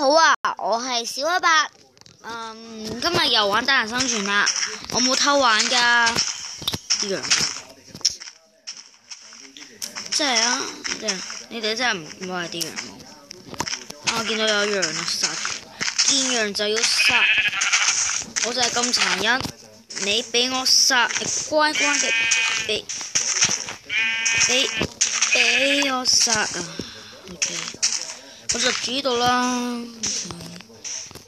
好啊，我係小一八。今日又玩單人生存啦，我冇偷玩噶。呢樣真係啊！你哋真係唔好係啲羊毛。我見到有羊啊，殺！見羊就要殺，我就係咁殘忍。你俾我殺，你乖乖嘅俾我殺啊 ！OK， 我就住呢度啦。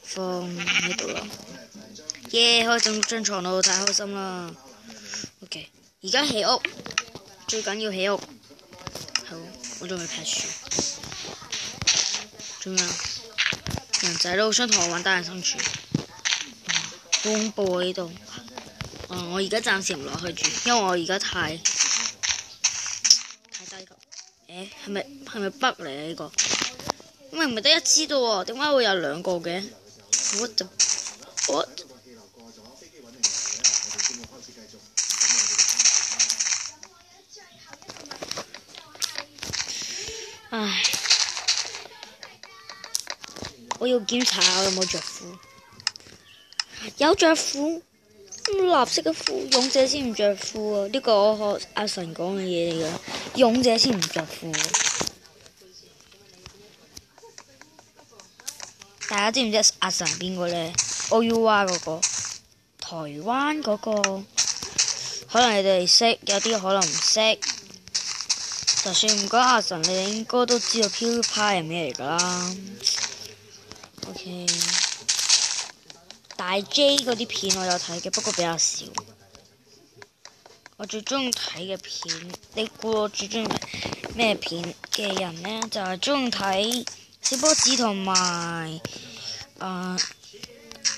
放呢度啦，耶！可以整到張床度，太開心啦。OK， 而家起屋，最緊要起屋。好，我仲未劈樹。做咩啊？人仔都好想同我玩單人生存。好恐怖啊！呢度。我而家暫時唔落去住，因為我而家太低級。係咪北嚟啊？呢個明明得一支到喎，點解會有兩個嘅？What？ 唉，我要檢查下我有冇着褲。有着褲，藍色嘅褲，勇者先唔着褲啊！呢個我學阿神講嘅嘢嚟㗎，勇者先唔着褲。大家知唔知阿神係邊個呢？OUR 嗰個，台灣嗰個，可能你哋識，有啲可能唔識。就算唔講阿神，你哋應該都知道 PewDiePie 係咩嚟㗎啦。OK， 大 J 嗰啲片我有睇嘅，不過比較少。我最中意睇嘅片，你估我最中意咩片嘅人呢？就係中意睇小波子同埋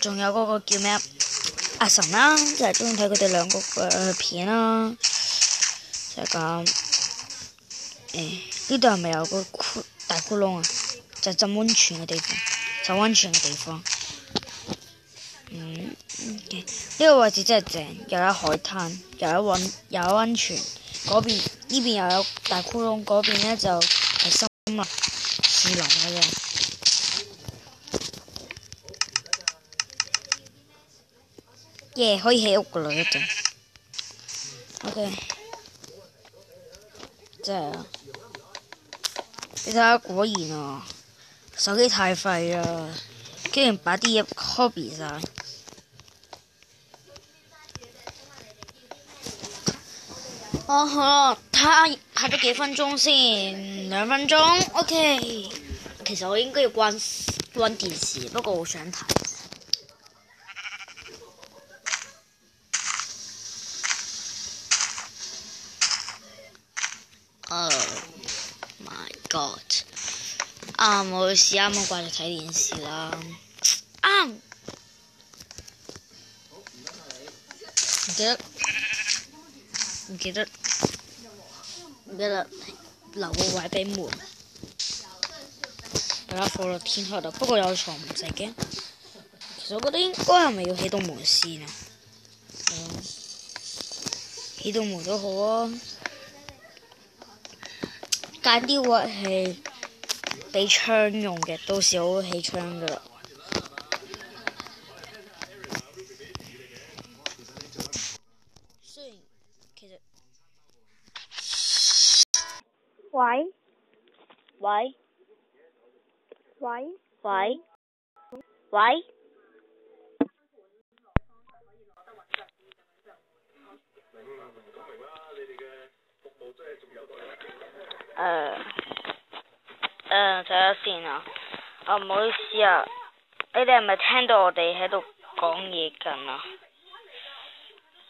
仲有嗰個叫咩阿神啦，就係中意睇佢哋兩個嘅片啦。就係咁。呢度係咪有個大窟窿啊？就係浸溫泉嘅地方，浸溫泉嘅地方。呢個位置真係正，又有海灘，又有溫泉。嗰邊呢邊又有大窟窿，嗰邊呢就係森林嚟嘅。耶，可以起屋噶啦，一陣。OK， 真係啊！你睇下，果然啊，手機太廢啦，竟然把啲嘢 copy 晒。好啦，睇下拍咗幾分鐘先，2分鐘 ，OK。其實我應該要關電視，不過我想睇。My God！ 我試啱啱掛住睇電視啦。唔記得留個位俾門。大家放落天台度，不過有床唔使驚。其實我覺得應該係咪要起到門先啊？起到門都好啊。揀啲位係俾窗用嘅，到時我會起窗噶啦。雖然其實，喂，睇下先啊。唔好意思啊，你哋係咪聽到我哋喺度講嘢緊啊？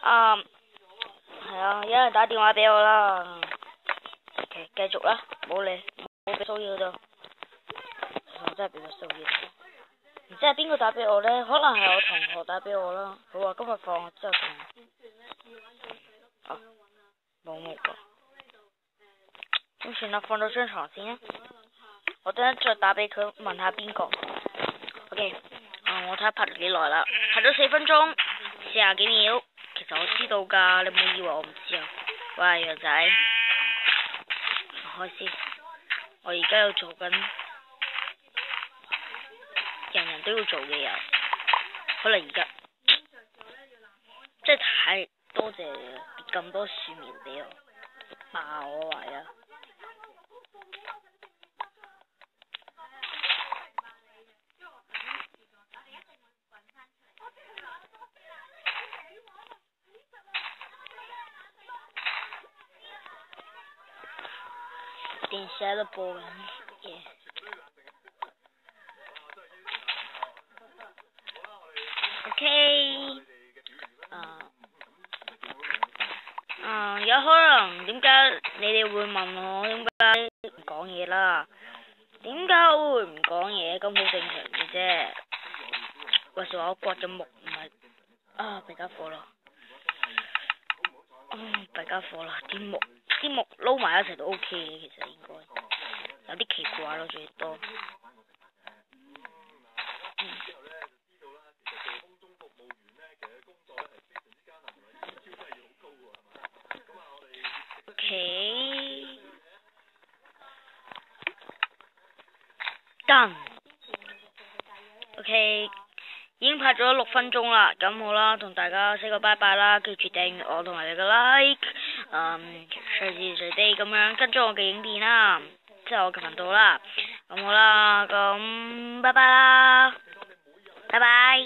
係啊，有人打電話俾我啦。OK， 繼續啦，冇理，冇俾騷擾到。我真係俾佢騷擾到。唔知係邊個打俾我呢？可能係我同學打俾我啦。佢話今日放學之後同冇㗎。咁算啦，放到張床先啦。我等陣再打俾佢問下邊個。OK， 我睇下拍咗幾耐啦，拍咗4分鐘，40幾秒。其實我知道㗎，你唔好以為我唔知啊。喂，羊仔，開先。我而家又做緊人都要做嘅又，可能而家真係太多謝跌咁多樹苗俾我，爆我位啊！電視喺度播緊嘢。OK，有可能點解你哋會問我點解唔講嘢啦？點解我會唔講嘢？咁好正常嘅啫。話實話，我刮咗木唔係弊家伙啦。弊家伙啦，啲木撈埋一齊都 OK 嘅，其實應該有啲奇怪咯，最多。OK， done。OK， 已經拍咗6分鐘啦，咁好啦，同大家 say 個拜拜啦，記住訂閱我同埋你個 like，隨時隨地咁樣跟蹤我嘅影片啦，即係我嘅頻道啦，咁好啦，咁拜拜啦，拜拜。